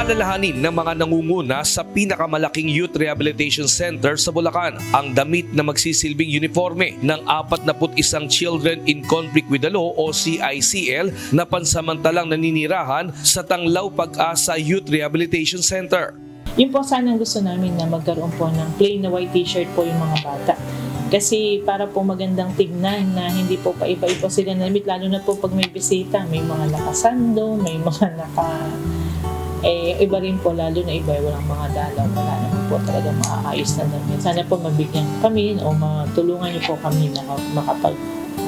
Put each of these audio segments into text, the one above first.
Alalahanin ng mga nangunguna sa pinakamalaking youth rehabilitation center sa Bulacan ang damit na magsisilbing uniforme ng 41 Children in Conflict with the Law o CICL na pansamantalang naninirahan sa Tanglaw Pag-asa Youth Rehabilitation Center. Yun po sana gusto namin na magkaroon po ng plain na white t-shirt po yung mga bata. Kasi para po magandang tignan na hindi po paiba-iba sila na damit, lalo na po pag may bisita, may mga nakasando, may mga iba rin po, lalo na iba, walang mga dalaw, wala naman po talaga maaayos na damit. Sana po mabigyan kami o matulungan niyo po kami na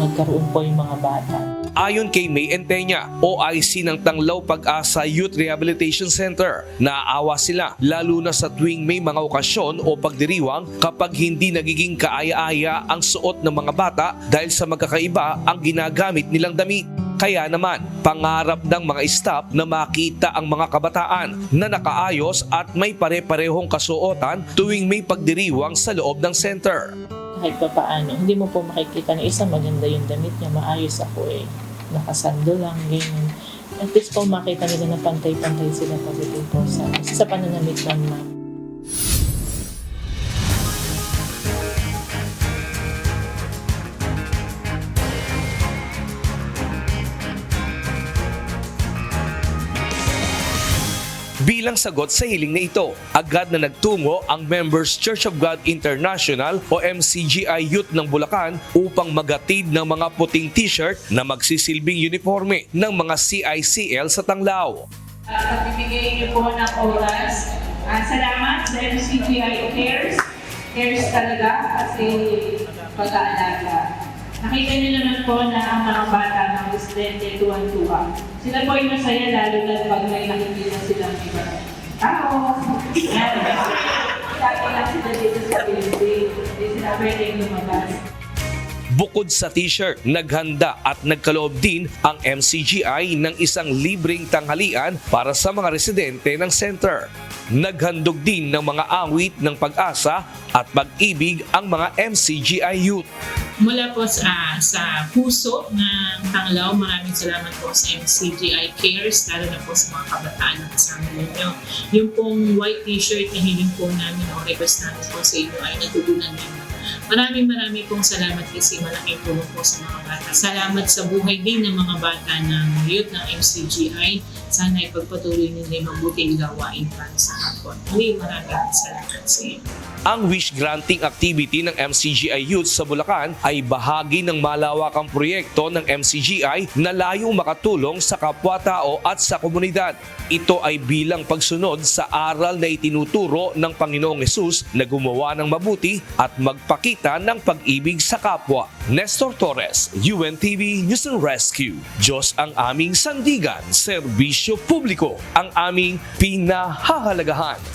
magkaroon po yung mga bata. Ayon kay May Entenya, OIC ng Tanglaw Pag-asa Youth Rehabilitation Center, naaawa sila lalo na sa tuwing may mga okasyon o pagdiriwang kapag hindi nagiging kaaya-aya ang suot ng mga bata dahil sa magkakaiba ang ginagamit nilang damit. Kaya naman, pangarap ng mga staff na makita ang mga kabataan na nakaayos at may pare-parehong kasuotan tuwing may pagdiriwang sa loob ng center. Kahit pa paano, hindi mo po makikita na isa maganda yung damit niya, maayos ako nakasando lang, ganyan. At least po makita nila na pantay-pantay sila pagdating po sa pananamit ng ma'am. Bilang sagot sa hiling na ito, agad na nagtungo ang Members Church of God International o MCGI Youth ng Bulacan upang magatid ng mga puting t-shirt na magsisilbing uniforme ng mga CICL sa Tanglaw. Pagbibigay niyo po ng oras. Salamat sa MCGI Cares talaga kasi pag-aalaga. Nakita niyo naman po na ang mga bata ng residente tuwan-tuwa. Sila po ay masaya lalo na pag may nakikita silang iba. Tao! Kaya lang sila dito sa building. Hindi sila pwedeng lumabas. Bukod sa t-shirt, naghanda at nagkaloob din ang MCGI ng isang libreng tanghalian para sa mga residente ng center. Naghandog din ng mga awit ng pag-asa at pag-ibig ang mga MCGI youth. Mula po sa puso ng Tanglaw, maraming salamat po sa MCGI Cares, lalo na po sa mga kabataan na kasama ninyo. Yung pong white t-shirt na hiling po namin o request namin po sa inyo ay natutunan ninyo. Maraming pong salamat kasi malaking tulong po sa mga bata. Salamat sa buhay din ng mga bata ng youth ng MCGI. Sana ipagpatuloy nila yung mabuting gawain para sa kapwa. Maraming salamat sa inyo. Ang wish-granting activity ng MCGI Youth sa Bulacan ay bahagi ng malawakang proyekto ng MCGI na layong makatulong sa kapwa-tao at sa komunidad. Ito ay bilang pagsunod sa aral na itinuturo ng Panginoong Hesus na gumawa ng mabuti at magpakita ng pag-ibig sa kapwa. Nestor Torres, UNTV News and Rescue. Diyos ang aming sandigan, serbisyo publiko ang aming pinahahalagahan.